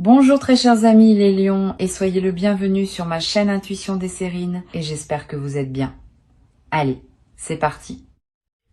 Bonjour très chers amis les lions et soyez le bienvenu sur ma chaîne Intuition des Sérines et j'espère que vous êtes bien. Allez, c'est parti.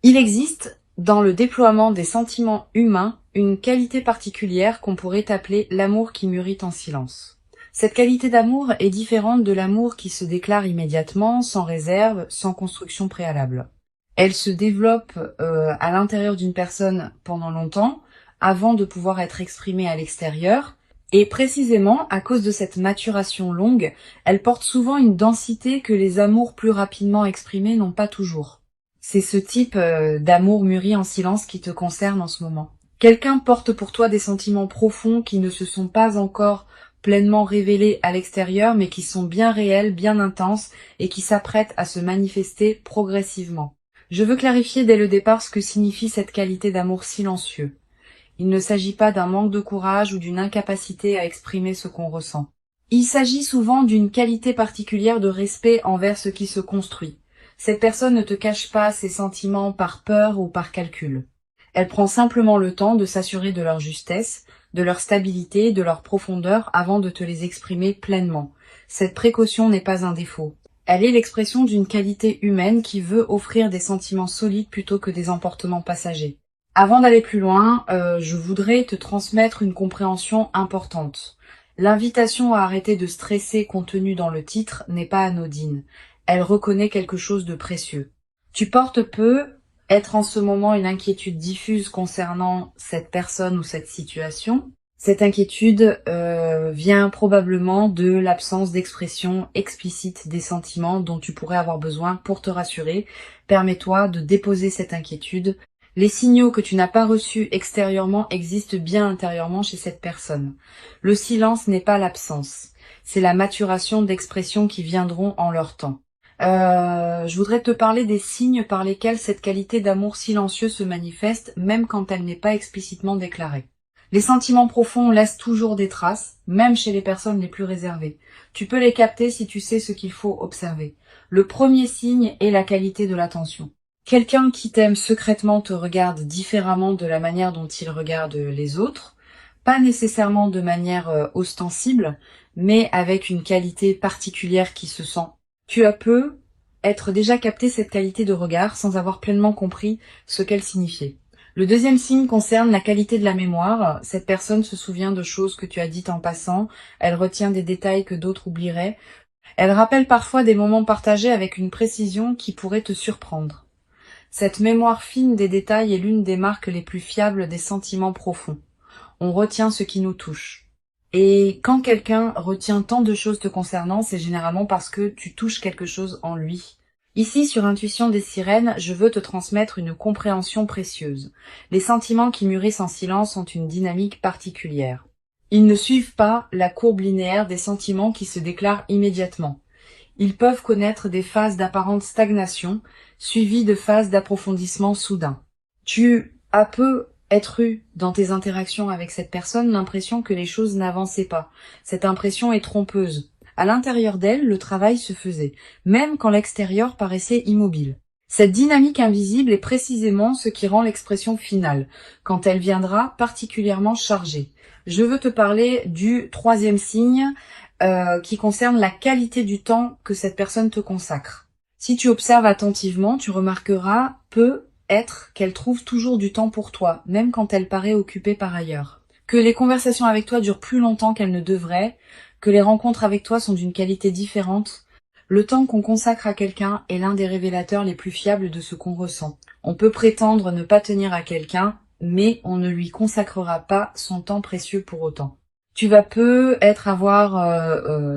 Il existe dans le déploiement des sentiments humains une qualité particulière qu'on pourrait appeler l'amour qui mûrit en silence. Cette qualité d'amour est différente de l'amour qui se déclare immédiatement, sans réserve, sans construction préalable. Elle se développe à l'intérieur d'une personne pendant longtemps avant de pouvoir être exprimée à l'extérieur. Et précisément, à cause de cette maturation longue, elle porte souvent une densité que les amours plus rapidement exprimés n'ont pas toujours. C'est ce type d'amour mûri en silence qui te concerne en ce moment. Quelqu'un porte pour toi des sentiments profonds qui ne se sont pas encore pleinement révélés à l'extérieur, mais qui sont bien réels, bien intenses, et qui s'apprêtent à se manifester progressivement. Je veux clarifier dès le départ ce que signifie cette qualité d'amour silencieux. Il ne s'agit pas d'un manque de courage ou d'une incapacité à exprimer ce qu'on ressent. Il s'agit souvent d'une qualité particulière de respect envers ce qui se construit. Cette personne ne te cache pas ses sentiments par peur ou par calcul. Elle prend simplement le temps de s'assurer de leur justesse, de leur stabilité, de leur profondeur avant de te les exprimer pleinement. Cette précaution n'est pas un défaut. Elle est l'expression d'une qualité humaine qui veut offrir des sentiments solides plutôt que des emportements passagers. Avant d'aller plus loin, je voudrais te transmettre une compréhension importante. L'invitation à arrêter de stresser contenue dans le titre n'est pas anodine. Elle reconnaît quelque chose de précieux. Tu portes peu être en ce moment une inquiétude diffuse concernant cette personne ou cette situation. Cette inquiétude vient probablement de l'absence d'expression explicite des sentiments dont tu pourrais avoir besoin pour te rassurer. Permets-toi de déposer cette inquiétude. Les signaux que tu n'as pas reçus extérieurement existent bien intérieurement chez cette personne. Le silence n'est pas l'absence, c'est la maturation d'expressions qui viendront en leur temps. Je voudrais te parler des signes par lesquels cette qualité d'amour silencieux se manifeste, même quand elle n'est pas explicitement déclarée. Les sentiments profonds laissent toujours des traces, même chez les personnes les plus réservées. Tu peux les capter si tu sais ce qu'il faut observer. Le premier signe est la qualité de l'attention. Quelqu'un qui t'aime secrètement te regarde différemment de la manière dont il regarde les autres, pas nécessairement de manière ostensible, mais avec une qualité particulière qui se sent. Tu as peu être déjà capté cette qualité de regard sans avoir pleinement compris ce qu'elle signifiait. Le deuxième signe concerne la qualité de la mémoire. Cette personne se souvient de choses que tu as dites en passant, elle retient des détails que d'autres oublieraient. Elle rappelle parfois des moments partagés avec une précision qui pourrait te surprendre. Cette mémoire fine des détails est l'une des marques les plus fiables des sentiments profonds. On retient ce qui nous touche. Et quand quelqu'un retient tant de choses te concernant, c'est généralement parce que tu touches quelque chose en lui. Ici, sur Intuition des Sirènes, je veux te transmettre une compréhension précieuse. Les sentiments qui mûrissent en silence ont une dynamique particulière. Ils ne suivent pas la courbe linéaire des sentiments qui se déclarent immédiatement. Ils peuvent connaître des phases d'apparente stagnation, suivies de phases d'approfondissement soudain. Tu as peu être eu dans tes interactions avec cette personne l'impression que les choses n'avançaient pas. Cette impression est trompeuse. À l'intérieur d'elle, le travail se faisait, même quand l'extérieur paraissait immobile. Cette dynamique invisible est précisément ce qui rend l'expression finale, quand elle viendra particulièrement chargée. Je veux te parler du troisième signe, qui concerne la qualité du temps que cette personne te consacre. Si tu observes attentivement, tu remarqueras peut-être qu'elle trouve toujours du temps pour toi, même quand elle paraît occupée par ailleurs. Que les conversations avec toi durent plus longtemps qu'elles ne devraient, que les rencontres avec toi sont d'une qualité différente. Le temps qu'on consacre à quelqu'un est l'un des révélateurs les plus fiables de ce qu'on ressent. On peut prétendre ne pas tenir à quelqu'un, mais on ne lui consacrera pas son temps précieux pour autant. Tu vas peut-être avoir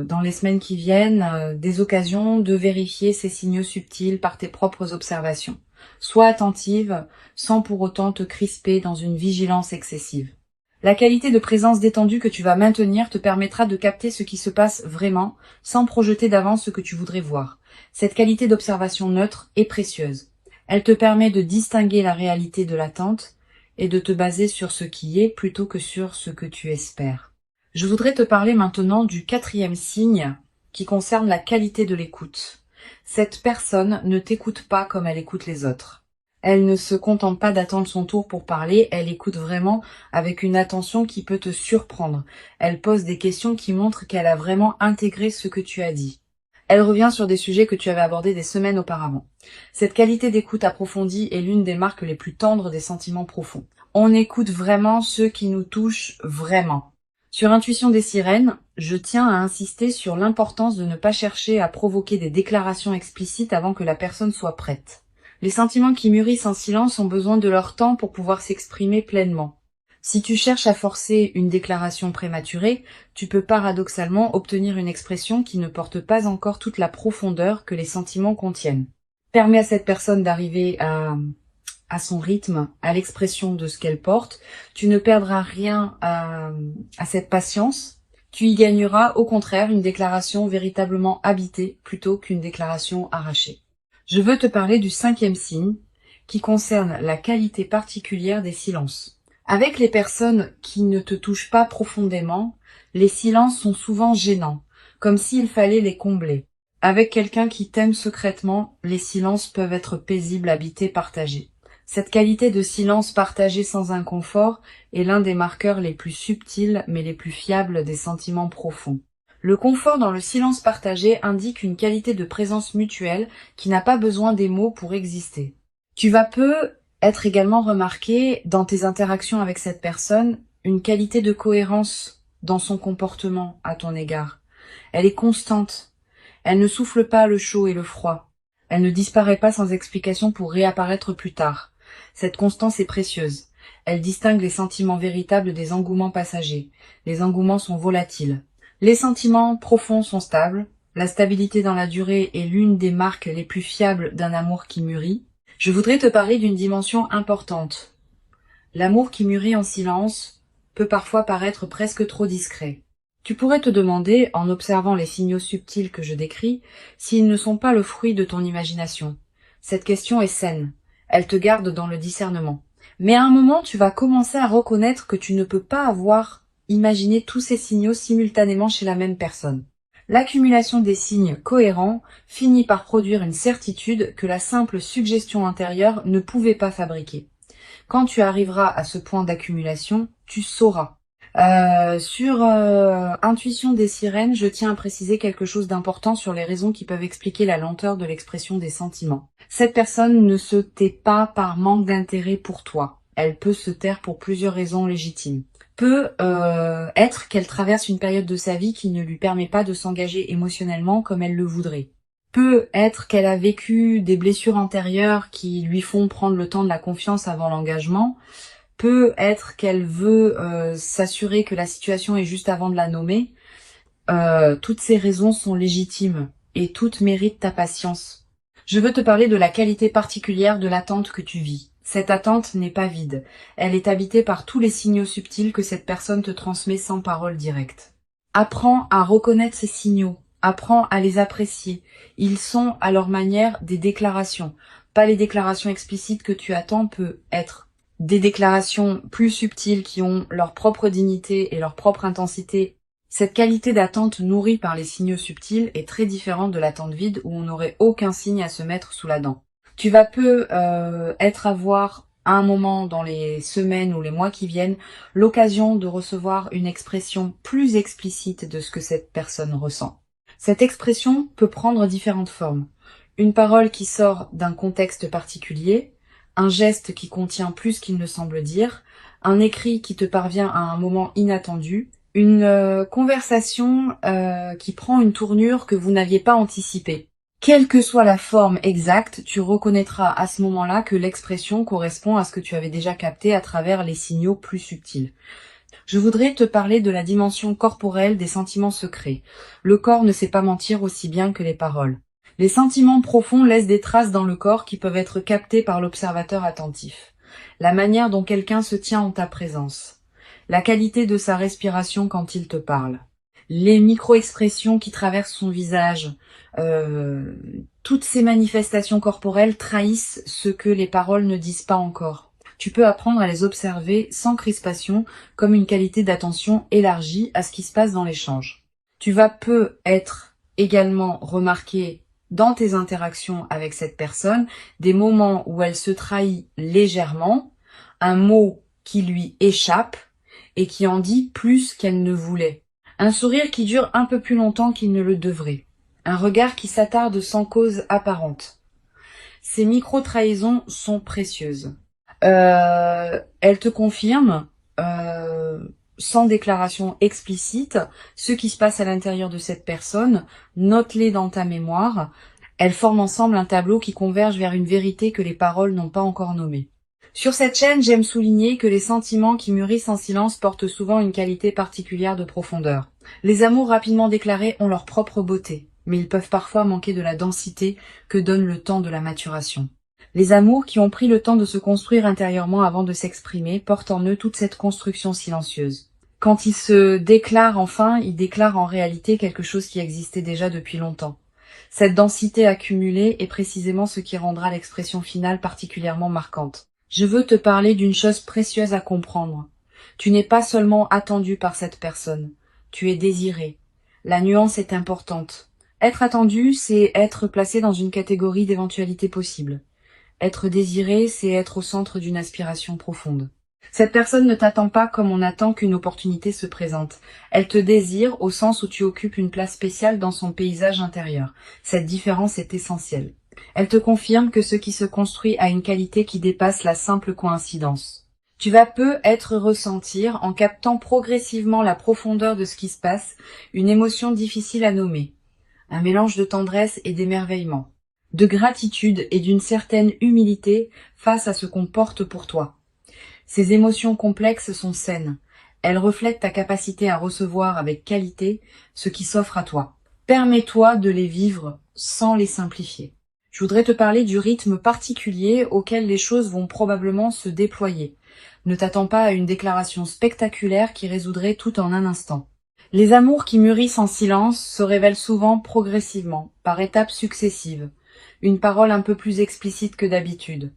dans les semaines qui viennent des occasions de vérifier ces signaux subtils par tes propres observations. Sois attentive sans pour autant te crisper dans une vigilance excessive. La qualité de présence détendue que tu vas maintenir te permettra de capter ce qui se passe vraiment sans projeter d'avance ce que tu voudrais voir. Cette qualité d'observation neutre est précieuse. Elle te permet de distinguer la réalité de l'attente et de te baser sur ce qui est plutôt que sur ce que tu espères. Je voudrais te parler maintenant du quatrième signe qui concerne la qualité de l'écoute. Cette personne ne t'écoute pas comme elle écoute les autres. Elle ne se contente pas d'attendre son tour pour parler, elle écoute vraiment avec une attention qui peut te surprendre. Elle pose des questions qui montrent qu'elle a vraiment intégré ce que tu as dit. Elle revient sur des sujets que tu avais abordés des semaines auparavant. Cette qualité d'écoute approfondie est l'une des marques les plus tendres des sentiments profonds. On écoute vraiment ceux qui nous touchent vraiment. Sur Intuition des sirènes, je tiens à insister sur l'importance de ne pas chercher à provoquer des déclarations explicites avant que la personne soit prête. Les sentiments qui mûrissent en silence ont besoin de leur temps pour pouvoir s'exprimer pleinement. Si tu cherches à forcer une déclaration prématurée, tu peux paradoxalement obtenir une expression qui ne porte pas encore toute la profondeur que les sentiments contiennent. Permets à cette personne d'arriver à son rythme, à l'expression de ce qu'elle porte. Tu ne perdras rien à cette patience. Tu y gagneras au contraire une déclaration véritablement habitée plutôt qu'une déclaration arrachée. Je veux te parler du 5e signe qui concerne la qualité particulière des silences. Avec les personnes qui ne te touchent pas profondément, les silences sont souvent gênants, comme s'il fallait les combler. Avec quelqu'un qui t'aime secrètement, les silences peuvent être paisibles, habités, partagés. Cette qualité de silence partagé sans inconfort est l'un des marqueurs les plus subtils mais les plus fiables des sentiments profonds. Le confort dans le silence partagé indique une qualité de présence mutuelle qui n'a pas besoin des mots pour exister. Tu vas peu être également remarqué dans tes interactions avec cette personne une qualité de cohérence dans son comportement à ton égard. Elle est constante. Elle ne souffle pas le chaud et le froid. Elle ne disparaît pas sans explication pour réapparaître plus tard. Cette constance est précieuse. Elle distingue les sentiments véritables des engouements passagers. Les engouements sont volatiles. Les sentiments profonds sont stables. La stabilité dans la durée est l'une des marques les plus fiables d'un amour qui mûrit. Je voudrais te parler d'une dimension importante. L'amour qui mûrit en silence peut parfois paraître presque trop discret. Tu pourrais te demander, en observant les signaux subtils que je décris, s'ils ne sont pas le fruit de ton imagination. Cette question est saine. Elle te garde dans le discernement. Mais à un moment, tu vas commencer à reconnaître que tu ne peux pas avoir imaginé tous ces signaux simultanément chez la même personne. L'accumulation des signes cohérents finit par produire une certitude que la simple suggestion intérieure ne pouvait pas fabriquer. Quand tu arriveras à ce point d'accumulation, tu sauras. Sur Intuition des sirènes, je tiens à préciser quelque chose d'important sur les raisons qui peuvent expliquer la lenteur de l'expression des sentiments. Cette personne ne se tait pas par manque d'intérêt pour toi. Elle peut se taire pour plusieurs raisons légitimes. Peut être qu'elle traverse une période de sa vie qui ne lui permet pas de s'engager émotionnellement comme elle le voudrait. Peut être qu'elle a vécu des blessures antérieures qui lui font prendre le temps de la confiance avant l'engagement. Peut être qu'elle veut s'assurer que la situation est juste avant de la nommer. Toutes ces raisons sont légitimes et toutes méritent ta patience. Je veux te parler de la qualité particulière de l'attente que tu vis. Cette attente n'est pas vide. Elle est habitée par tous les signaux subtils que cette personne te transmet sans parole directe. Apprends à reconnaître ces signaux. Apprends à les apprécier. Ils sont à leur manière des déclarations. Pas les déclarations explicites que tu attends, peut être des déclarations plus subtiles qui ont leur propre dignité et leur propre intensité. Cette qualité d'attente nourrie par les signaux subtils est très différente de l'attente vide où on n'aurait aucun signe à se mettre sous la dent. Tu vas peu avoir à un moment dans les semaines ou les mois qui viennent l'occasion de recevoir une expression plus explicite de ce que cette personne ressent. Cette expression peut prendre différentes formes. Une parole qui sort d'un contexte particulier, un geste qui contient plus qu'il ne semble dire, un écrit qui te parvient à un moment inattendu, une conversation qui prend une tournure que vous n'aviez pas anticipée. Quelle que soit la forme exacte, tu reconnaîtras à ce moment-là que l'expression correspond à ce que tu avais déjà capté à travers les signaux plus subtils. Je voudrais te parler de la dimension corporelle des sentiments secrets. Le corps ne sait pas mentir aussi bien que les paroles. Les sentiments profonds laissent des traces dans le corps qui peuvent être captées par l'observateur attentif. La manière dont quelqu'un se tient en ta présence. La qualité de sa respiration quand il te parle. Les micro-expressions qui traversent son visage. Toutes ces manifestations corporelles trahissent ce que les paroles ne disent pas encore. Tu peux apprendre à les observer sans crispation, comme une qualité d'attention élargie à ce qui se passe dans l'échange. Tu vas peu être également remarqué dans tes interactions avec cette personne, des moments où elle se trahit légèrement, un mot qui lui échappe et qui en dit plus qu'elle ne voulait. Un sourire qui dure un peu plus longtemps qu'il ne le devrait. Un regard qui s'attarde sans cause apparente. Ces micro-trahisons sont précieuses. Elles te confirment, sans déclaration explicite, ce qui se passe à l'intérieur de cette personne. Note-les dans ta mémoire. Elles forment ensemble un tableau qui converge vers une vérité que les paroles n'ont pas encore nommée. Sur cette chaîne, j'aime souligner que les sentiments qui mûrissent en silence portent souvent une qualité particulière de profondeur. Les amours rapidement déclarés ont leur propre beauté, mais ils peuvent parfois manquer de la densité que donne le temps de la maturation. Les amours qui ont pris le temps de se construire intérieurement avant de s'exprimer portent en eux toute cette construction silencieuse. Quand ils se déclarent enfin, ils déclarent en réalité quelque chose qui existait déjà depuis longtemps. Cette densité accumulée est précisément ce qui rendra l'expression finale particulièrement marquante. Je veux te parler d'une chose précieuse à comprendre. Tu n'es pas seulement attendu par cette personne, tu es désiré. La nuance est importante. Être attendu, c'est être placé dans une catégorie d'éventualités possibles. Être désiré, c'est être au centre d'une aspiration profonde. Cette personne ne t'attend pas comme on attend qu'une opportunité se présente. Elle te désire au sens où tu occupes une place spéciale dans son paysage intérieur. Cette différence est essentielle. Elle te confirme que ce qui se construit a une qualité qui dépasse la simple coïncidence. Tu vas peut-être ressentir, en captant progressivement la profondeur de ce qui se passe, une émotion difficile à nommer. Un mélange de tendresse et d'émerveillement, de gratitude et d'une certaine humilité face à ce qu'on porte pour toi. Ces émotions complexes sont saines. Elles reflètent ta capacité à recevoir avec qualité ce qui s'offre à toi. Permets-toi de les vivre sans les simplifier. Je voudrais te parler du rythme particulier auquel les choses vont probablement se déployer. Ne t'attends pas à une déclaration spectaculaire qui résoudrait tout en un instant. Les amours qui mûrissent en silence se révèlent souvent progressivement, par étapes successives. Une parole un peu plus explicite que d'habitude,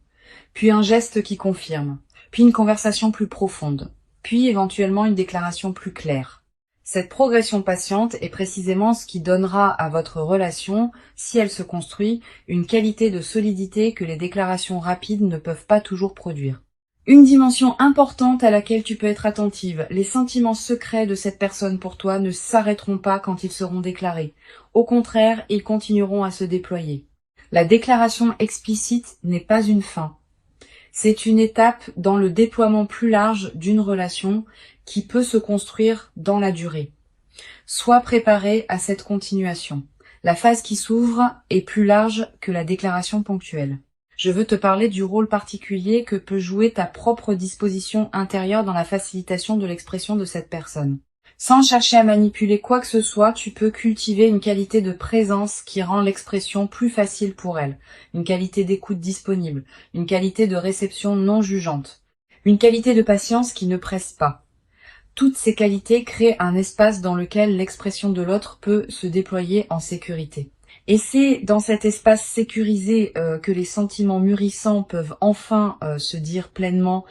puis un geste qui confirme, puis une conversation plus profonde, puis éventuellement une déclaration plus claire. Cette progression patiente est précisément ce qui donnera à votre relation, si elle se construit, une qualité de solidité que les déclarations rapides ne peuvent pas toujours produire. Une dimension importante à laquelle tu peux être attentive, les sentiments secrets de cette personne pour toi ne s'arrêteront pas quand ils seront déclarés. Au contraire, ils continueront à se déployer. La déclaration explicite n'est pas une fin. C'est une étape dans le déploiement plus large d'une relation qui peut se construire dans la durée. Sois préparé à cette continuation. La phase qui s'ouvre est plus large que la déclaration ponctuelle. Je veux te parler du rôle particulier que peut jouer ta propre disposition intérieure dans la facilitation de l'expression de cette personne. Sans chercher à manipuler quoi que ce soit, tu peux cultiver une qualité de présence qui rend l'expression plus facile pour elle, une qualité d'écoute disponible, une qualité de réception non jugeante, une qualité de patience qui ne presse pas. Toutes ces qualités créent un espace dans lequel l'expression de l'autre peut se déployer en sécurité. Et c'est dans cet espace sécurisé que les sentiments mûrissants peuvent enfin se dire pleinement.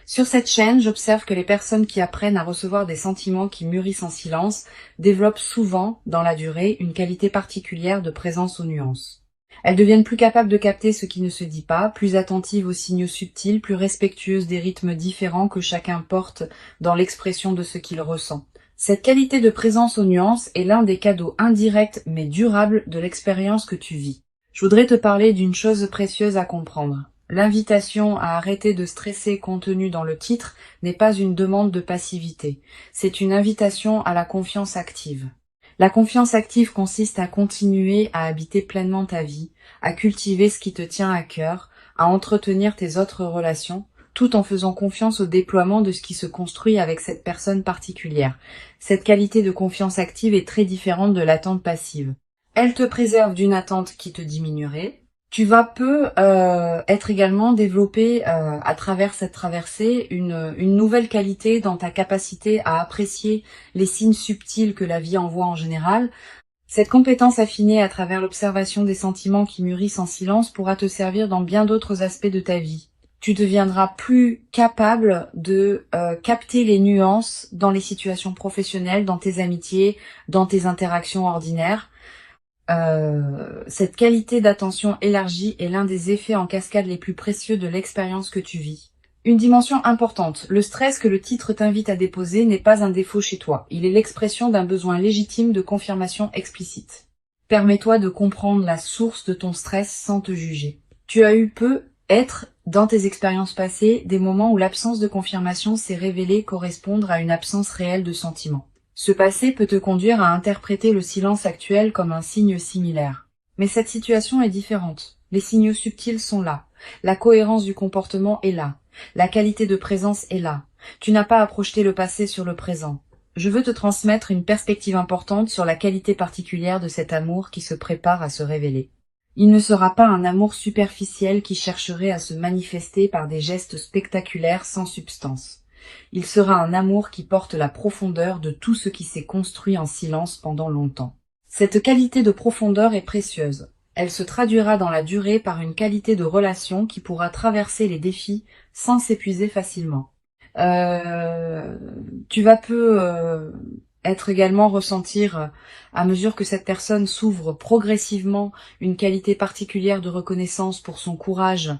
Sur cette chaîne, j'observe que les personnes qui apprennent à recevoir des sentiments qui mûrissent en silence développent souvent, dans la durée, une qualité particulière de présence aux nuances. Elles deviennent plus capables de capter ce qui ne se dit pas, plus attentives aux signaux subtils, plus respectueuses des rythmes différents que chacun porte dans l'expression de ce qu'il ressent. Cette qualité de présence aux nuances est l'un des cadeaux indirects mais durables de l'expérience que tu vis. Je voudrais te parler d'une chose précieuse à comprendre. L'invitation à arrêter de stresser contenue dans le titre n'est pas une demande de passivité, c'est une invitation à la confiance active. La confiance active consiste à continuer à habiter pleinement ta vie, à cultiver ce qui te tient à cœur, à entretenir tes autres relations, tout en faisant confiance au déploiement de ce qui se construit avec cette personne particulière. Cette qualité de confiance active est très différente de l'attente passive. Elle te préserve d'une attente qui te diminuerait. Tu vas être également développé à travers cette traversée une nouvelle qualité dans ta capacité à apprécier les signes subtils que la vie envoie en général. Cette compétence affinée à travers l'observation des sentiments qui mûrissent en silence pourra te servir dans bien d'autres aspects de ta vie. Tu deviendras plus capable de capter les nuances dans les situations professionnelles, dans tes amitiés, dans tes interactions ordinaires. Cette qualité d'attention élargie est l'un des effets en cascade les plus précieux de l'expérience que tu vis. Une dimension importante, le stress que le titre t'invite à déposer n'est pas un défaut chez toi, il est l'expression d'un besoin légitime de confirmation explicite. Permets-toi de comprendre la source de ton stress sans te juger. Tu as eu dans tes expériences passées, des moments où l'absence de confirmation s'est révélée correspondre à une absence réelle de sentiment. Ce passé peut te conduire à interpréter le silence actuel comme un signe similaire. Mais cette situation est différente. Les signaux subtils sont là. La cohérence du comportement est là. La qualité de présence est là. Tu n'as pas à projeter le passé sur le présent. Je veux te transmettre une perspective importante sur la qualité particulière de cet amour qui se prépare à se révéler. Il ne sera pas un amour superficiel qui chercherait à se manifester par des gestes spectaculaires sans substance. Il sera un amour qui porte la profondeur de tout ce qui s'est construit en silence pendant longtemps. Cette qualité de profondeur est précieuse. Elle se traduira dans la durée par une qualité de relation qui pourra traverser les défis sans s'épuiser facilement. Tu vas être également ressentir, à mesure que cette personne s'ouvre progressivement, une qualité particulière de reconnaissance pour son courage.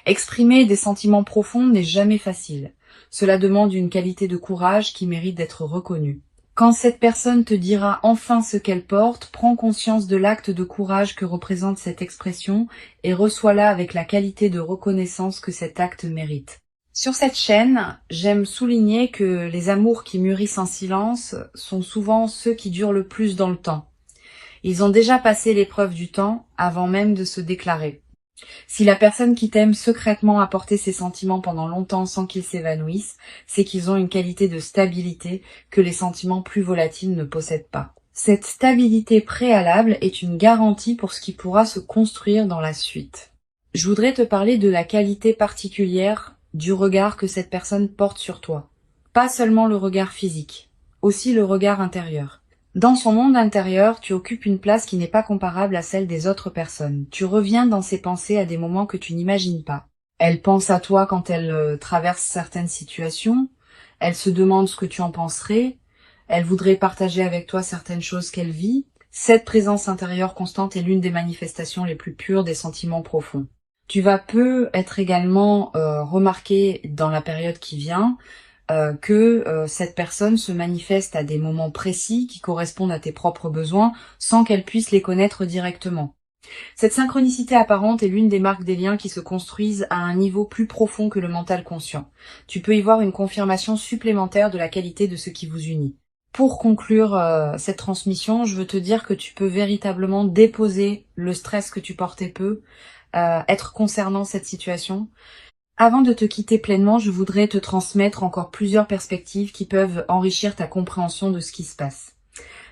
Exprimer des sentiments profonds n'est jamais facile. Cela demande une qualité de courage qui mérite d'être reconnue. Quand cette personne te dira enfin ce qu'elle porte, prends conscience de l'acte de courage que représente cette expression et reçois-la avec la qualité de reconnaissance que cet acte mérite. Sur cette chaîne, j'aime souligner que les amours qui mûrissent en silence sont souvent ceux qui durent le plus dans le temps. Ils ont déjà passé l'épreuve du temps avant même de se déclarer. Si la personne qui t'aime secrètement a porté ses sentiments pendant longtemps sans qu'ils s'évanouissent, c'est qu'ils ont une qualité de stabilité que les sentiments plus volatiles ne possèdent pas. Cette stabilité préalable est une garantie pour ce qui pourra se construire dans la suite. Je voudrais te parler de la qualité particulière du regard que cette personne porte sur toi. Pas seulement le regard physique, aussi le regard intérieur. Dans son monde intérieur, tu occupes une place qui n'est pas comparable à celle des autres personnes. Tu reviens dans ses pensées à des moments que tu n'imagines pas. Elle pense à toi quand elle traverse certaines situations. Elle se demande ce que tu en penserais. Elle voudrait partager avec toi certaines choses qu'elle vit. Cette présence intérieure constante est l'une des manifestations les plus pures des sentiments profonds. Tu vas être également remarqué dans la période qui vient que cette personne se manifeste à des moments précis qui correspondent à tes propres besoins sans qu'elle puisse les connaître directement. Cette synchronicité apparente est l'une des marques des liens qui se construisent à un niveau plus profond que le mental conscient. Tu peux y voir une confirmation supplémentaire de la qualité de ce qui vous unit. Pour conclure cette transmission, je veux te dire que tu peux véritablement déposer le stress que tu portais être concernant cette situation. Avant de te quitter pleinement, je voudrais te transmettre encore plusieurs perspectives qui peuvent enrichir ta compréhension de ce qui se passe.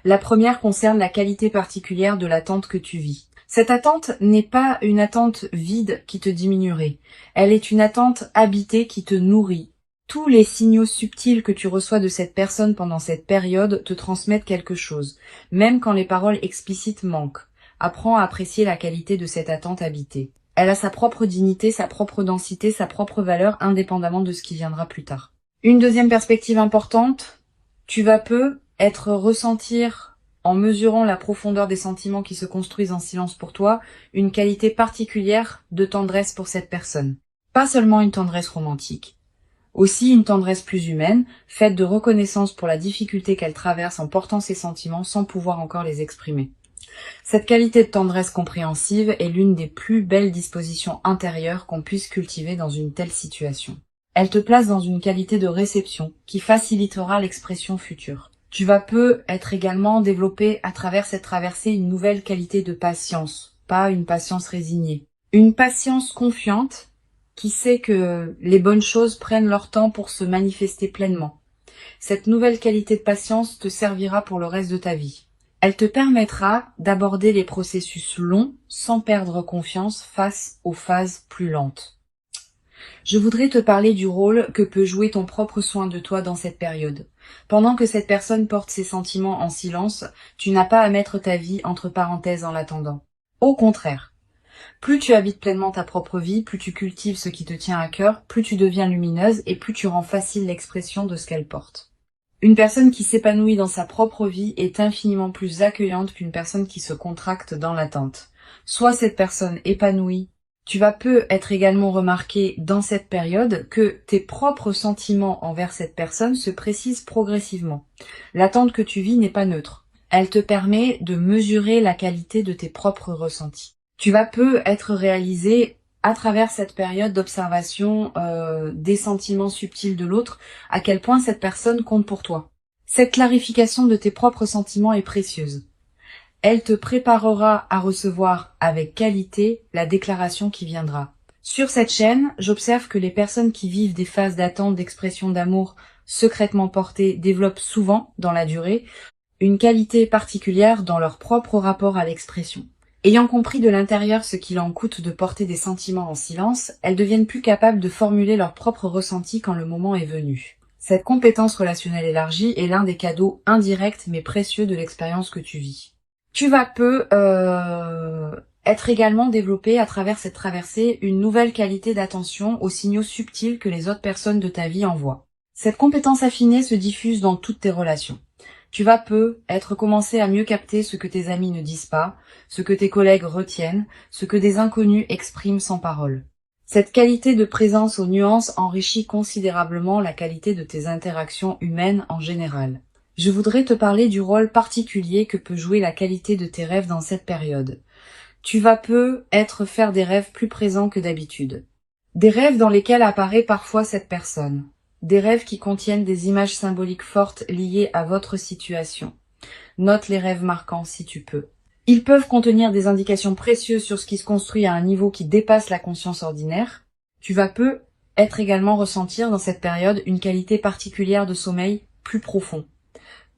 La première concerne la qualité particulière de l'attente que tu vis. Cette attente n'est pas une attente vide qui te diminuerait. Elle est une attente habitée qui te nourrit. Tous les signaux subtils que tu reçois de cette personne pendant cette période te transmettent quelque chose, même quand les paroles explicites manquent. Apprends à apprécier la qualité de cette attente habitée. Elle a sa propre dignité, sa propre densité, sa propre valeur, indépendamment de ce qui viendra plus tard. Une deuxième perspective importante, tu vas ressentir, en mesurant la profondeur des sentiments qui se construisent en silence pour toi, une qualité particulière de tendresse pour cette personne. Pas seulement une tendresse romantique. Aussi une tendresse plus humaine, faite de reconnaissance pour la difficulté qu'elle traverse en portant ses sentiments sans pouvoir encore les exprimer. Cette qualité de tendresse compréhensive est l'une des plus belles dispositions intérieures qu'on puisse cultiver dans une telle situation. Elle te place dans une qualité de réception qui facilitera l'expression future. Tu vas être également développé à travers cette traversée une nouvelle qualité de patience, pas une patience résignée. Une patience confiante qui sait que les bonnes choses prennent leur temps pour se manifester pleinement. Cette nouvelle qualité de patience te servira pour le reste de ta vie. Elle te permettra d'aborder les processus longs sans perdre confiance face aux phases plus lentes. Je voudrais te parler du rôle que peut jouer ton propre soin de toi dans cette période. Pendant que cette personne porte ses sentiments en silence, tu n'as pas à mettre ta vie entre parenthèses en l'attendant. Au contraire, plus tu habites pleinement ta propre vie, plus tu cultives ce qui te tient à cœur, plus tu deviens lumineuse et plus tu rends facile l'expression de ce qu'elle porte. Une personne qui s'épanouit dans sa propre vie est infiniment plus accueillante qu'une personne qui se contracte dans l'attente. Soit cette personne épanouie, tu vas peu être également remarqué dans cette période que tes propres sentiments envers cette personne se précisent progressivement. L'attente que tu vis n'est pas neutre. Elle te permet de mesurer la qualité de tes propres ressentis. Tu vas peu être réalisé à travers cette période d'observation des sentiments subtils de l'autre, à quel point cette personne compte pour toi. Cette clarification de tes propres sentiments est précieuse. Elle te préparera à recevoir avec qualité la déclaration qui viendra. Sur cette chaîne, j'observe que les personnes qui vivent des phases d'attente d'expression d'amour secrètement portées développent souvent, dans la durée, une qualité particulière dans leur propre rapport à l'expression. Ayant compris de l'intérieur ce qu'il en coûte de porter des sentiments en silence, elles deviennent plus capables de formuler leurs propres ressentis quand le moment est venu. Cette compétence relationnelle élargie est l'un des cadeaux indirects mais précieux de l'expérience que tu vis. Tu vas peu être également développé à travers cette traversée une nouvelle qualité d'attention aux signaux subtils que les autres personnes de ta vie envoient. Cette compétence affinée se diffuse dans toutes tes relations. Tu vas peu être commencé à mieux capter ce que tes amis ne disent pas, ce que tes collègues retiennent, ce que des inconnus expriment sans parole. Cette qualité de présence aux nuances enrichit considérablement la qualité de tes interactions humaines en général. Je voudrais te parler du rôle particulier que peut jouer la qualité de tes rêves dans cette période. Tu vas peu être faire des rêves plus présents que d'habitude. Des rêves dans lesquels apparaît parfois cette personne. Des rêves qui contiennent des images symboliques fortes liées à votre situation. Note les rêves marquants si tu peux. Ils peuvent contenir des indications précieuses sur ce qui se construit à un niveau qui dépasse la conscience ordinaire. Tu vas peu être également ressentir dans cette période une qualité particulière de sommeil plus profond,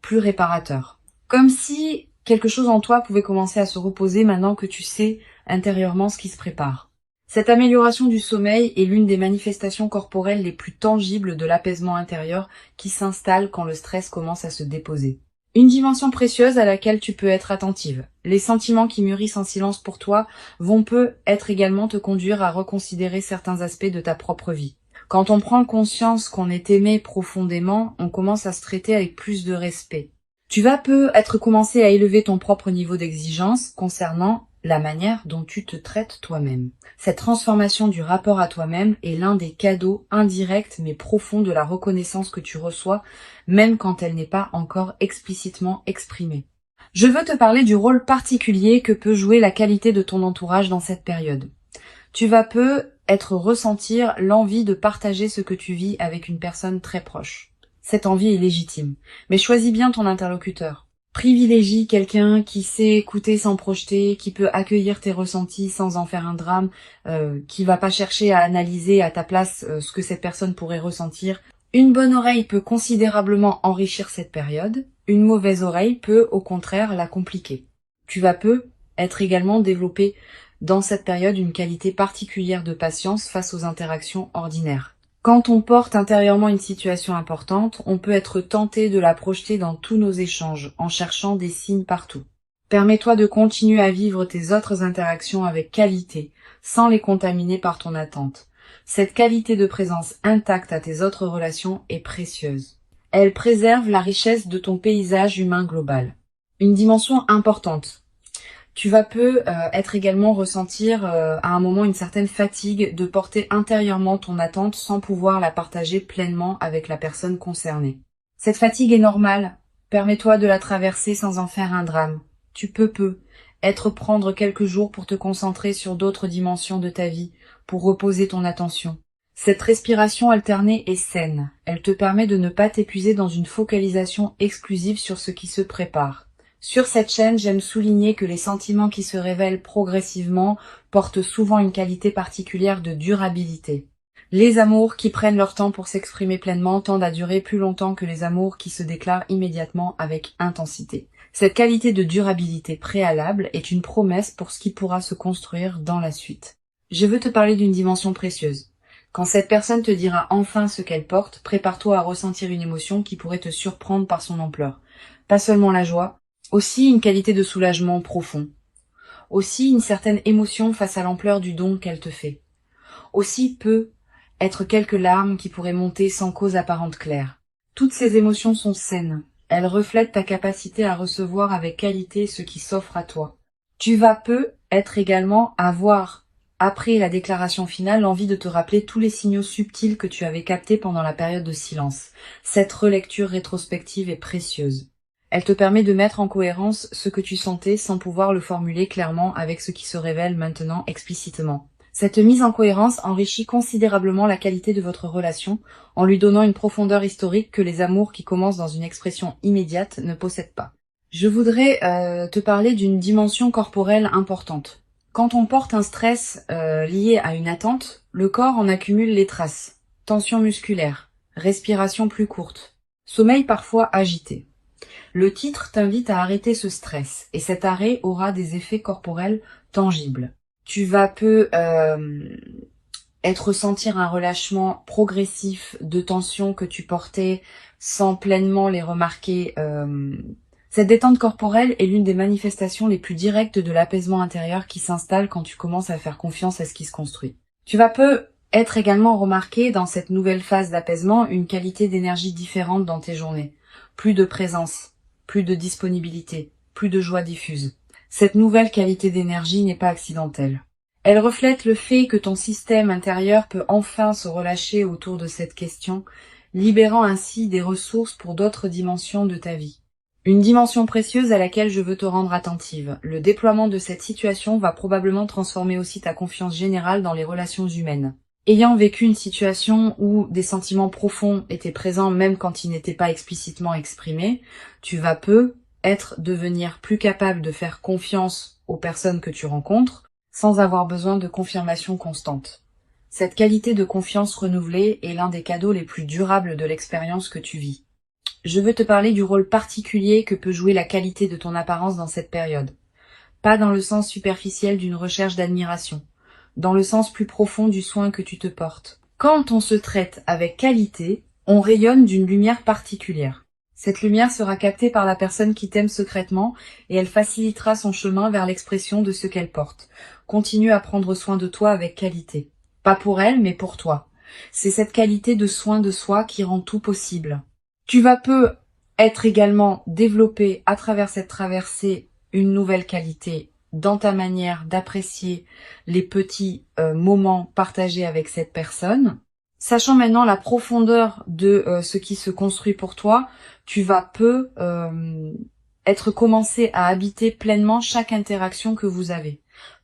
plus réparateur. Comme si quelque chose en toi pouvait commencer à se reposer maintenant que tu sais intérieurement ce qui se prépare. Cette amélioration du sommeil est l'une des manifestations corporelles les plus tangibles de l'apaisement intérieur qui s'installe quand le stress commence à se déposer. Une dimension précieuse à laquelle tu peux être attentive. Les sentiments qui mûrissent en silence pour toi vont peut-être également te conduire à reconsidérer certains aspects de ta propre vie. Quand on prend conscience qu'on est aimé profondément, on commence à se traiter avec plus de respect. Tu vas peut-être commencer à élever ton propre niveau d'exigence concernant la manière dont tu te traites toi-même. Cette transformation du rapport à toi-même est l'un des cadeaux indirects mais profonds de la reconnaissance que tu reçois, même quand elle n'est pas encore explicitement exprimée. Je veux te parler du rôle particulier que peut jouer la qualité de ton entourage dans cette période. Tu vas peut-être ressentir l'envie de partager ce que tu vis avec une personne très proche. Cette envie est légitime, mais choisis bien ton interlocuteur. Privilégie quelqu'un qui sait écouter sans projeter, qui peut accueillir tes ressentis sans en faire un drame, qui va pas chercher à analyser à ta place ce que cette personne pourrait ressentir. Une bonne oreille peut considérablement enrichir cette période, une mauvaise oreille peut au contraire la compliquer. Tu vas être également développé dans cette période une qualité particulière de patience face aux interactions ordinaires. Quand on porte intérieurement une situation importante, on peut être tenté de la projeter dans tous nos échanges, en cherchant des signes partout. Permets-toi de continuer à vivre tes autres interactions avec qualité, sans les contaminer par ton attente. Cette qualité de présence intacte à tes autres relations est précieuse. Elle préserve la richesse de ton paysage humain global. Une dimension importante. Tu vas être également ressentir à un moment une certaine fatigue de porter intérieurement ton attente sans pouvoir la partager pleinement avec la personne concernée. Cette fatigue est normale. Permets-toi de la traverser sans en faire un drame. Tu peux prendre quelques jours pour te concentrer sur d'autres dimensions de ta vie, pour reposer ton attention. Cette respiration alternée est saine. Elle te permet de ne pas t'épuiser dans une focalisation exclusive sur ce qui se prépare. Sur cette chaîne, j'aime souligner que les sentiments qui se révèlent progressivement portent souvent une qualité particulière de durabilité. Les amours qui prennent leur temps pour s'exprimer pleinement tendent à durer plus longtemps que les amours qui se déclarent immédiatement avec intensité. Cette qualité de durabilité préalable est une promesse pour ce qui pourra se construire dans la suite. Je veux te parler d'une dimension précieuse. Quand cette personne te dira enfin ce qu'elle porte, prépare-toi à ressentir une émotion qui pourrait te surprendre par son ampleur. Pas seulement la joie, aussi une qualité de soulagement profond. Aussi une certaine émotion face à l'ampleur du don qu'elle te fait. Aussi peut être quelques larmes qui pourraient monter sans cause apparente claire. Toutes ces émotions sont saines. Elles reflètent ta capacité à recevoir avec qualité ce qui s'offre à toi. Tu vas être également avoir, après la déclaration finale, l'envie de te rappeler tous les signaux subtils que tu avais captés pendant la période de silence. Cette relecture rétrospective est précieuse. Elle te permet de mettre en cohérence ce que tu sentais sans pouvoir le formuler clairement avec ce qui se révèle maintenant explicitement. Cette mise en cohérence enrichit considérablement la qualité de votre relation en lui donnant une profondeur historique que les amours qui commencent dans une expression immédiate ne possèdent pas. Je voudrais te parler d'une dimension corporelle importante. Quand on porte un stress lié à une attente, le corps en accumule les traces. Tension musculaire, respiration plus courte, sommeil parfois agité. Le titre t'invite à arrêter ce stress, et cet arrêt aura des effets corporels tangibles. Tu vas ressentir un relâchement progressif de tensions que tu portais sans pleinement les remarquer. Cette détente corporelle est l'une des manifestations les plus directes de l'apaisement intérieur qui s'installe quand tu commences à faire confiance à ce qui se construit. Tu vas être également remarqué dans cette nouvelle phase d'apaisement une qualité d'énergie différente dans tes journées. Plus de présence, plus de disponibilité, plus de joie diffuse. Cette nouvelle qualité d'énergie n'est pas accidentelle. Elle reflète le fait que ton système intérieur peut enfin se relâcher autour de cette question, libérant ainsi des ressources pour d'autres dimensions de ta vie. Une dimension précieuse à laquelle je veux te rendre attentive. Le déploiement de cette situation va probablement transformer aussi ta confiance générale dans les relations humaines. Ayant vécu une situation où des sentiments profonds étaient présents même quand ils n'étaient pas explicitement exprimés, tu vas devenir plus capable de faire confiance aux personnes que tu rencontres sans avoir besoin de confirmation constante. Cette qualité de confiance renouvelée est l'un des cadeaux les plus durables de l'expérience que tu vis. Je veux te parler du rôle particulier que peut jouer la qualité de ton apparence dans cette période. Pas dans le sens superficiel d'une recherche d'admiration, dans le sens plus profond du soin que tu te portes. Quand on se traite avec qualité, on rayonne d'une lumière particulière. Cette lumière sera captée par la personne qui t'aime secrètement et elle facilitera son chemin vers l'expression de ce qu'elle porte. Continue à prendre soin de toi avec qualité. Pas pour elle, mais pour toi. C'est cette qualité de soin de soi qui rend tout possible. Tu vas être également développé à travers cette traversée une nouvelle qualité dans ta manière d'apprécier les petits moments partagés avec cette personne. Sachant maintenant la profondeur de ce qui se construit pour toi, tu vas être commencé à habiter pleinement chaque interaction que vous avez.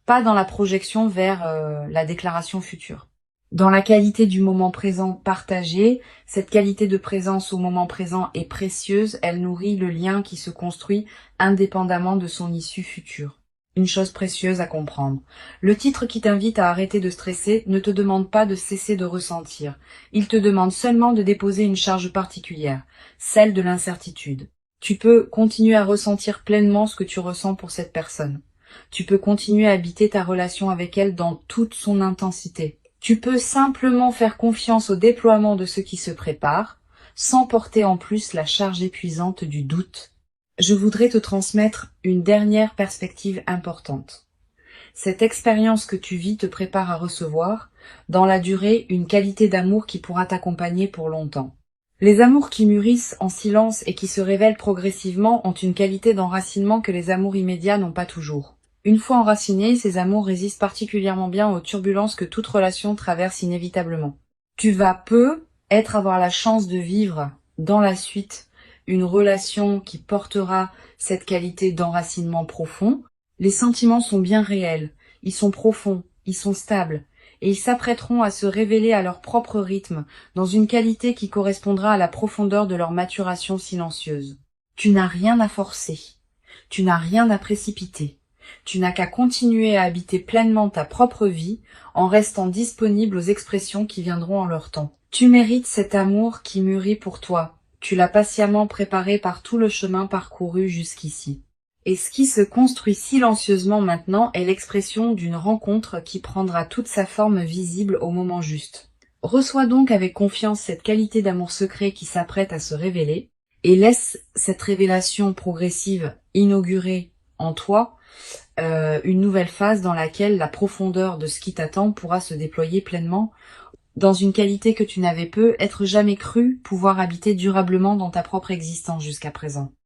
Pas dans la projection vers la déclaration future. Dans la qualité du moment présent partagé, cette qualité de présence au moment présent est précieuse, elle nourrit le lien qui se construit indépendamment de son issue future. Une chose précieuse à comprendre. Le titre qui t'invite à arrêter de stresser ne te demande pas de cesser de ressentir. Il te demande seulement de déposer une charge particulière, celle de l'incertitude. Tu peux continuer à ressentir pleinement ce que tu ressens pour cette personne. Tu peux continuer à habiter ta relation avec elle dans toute son intensité. Tu peux simplement faire confiance au déploiement de ce qui se prépare, sans porter en plus la charge épuisante du doute. Je voudrais te transmettre une dernière perspective importante. Cette expérience que tu vis te prépare à recevoir, dans la durée, une qualité d'amour qui pourra t'accompagner pour longtemps. Les amours qui mûrissent en silence et qui se révèlent progressivement ont une qualité d'enracinement que les amours immédiats n'ont pas toujours. Une fois enracinés, ces amours résistent particulièrement bien aux turbulences que toute relation traverse inévitablement. Tu vas avoir la chance de vivre dans la suite une relation qui portera cette qualité d'enracinement profond. Les sentiments sont bien réels, ils sont profonds, ils sont stables, et ils s'apprêteront à se révéler à leur propre rythme, dans une qualité qui correspondra à la profondeur de leur maturation silencieuse. Tu n'as rien à forcer, tu n'as rien à précipiter. Tu n'as qu'à continuer à habiter pleinement ta propre vie en restant disponible aux expressions qui viendront en leur temps. Tu mérites cet amour qui mûrit pour toi. Tu l'as patiemment préparé par tout le chemin parcouru jusqu'ici. Et ce qui se construit silencieusement maintenant est l'expression d'une rencontre qui prendra toute sa forme visible au moment juste. Reçois donc avec confiance cette qualité d'amour secret qui s'apprête à se révéler et laisse cette révélation progressive inaugurer en toi une nouvelle phase dans laquelle la profondeur de ce qui t'attend pourra se déployer pleinement dans une qualité que tu n'avais peut-être jamais cru pouvoir habiter durablement dans ta propre existence jusqu'à présent.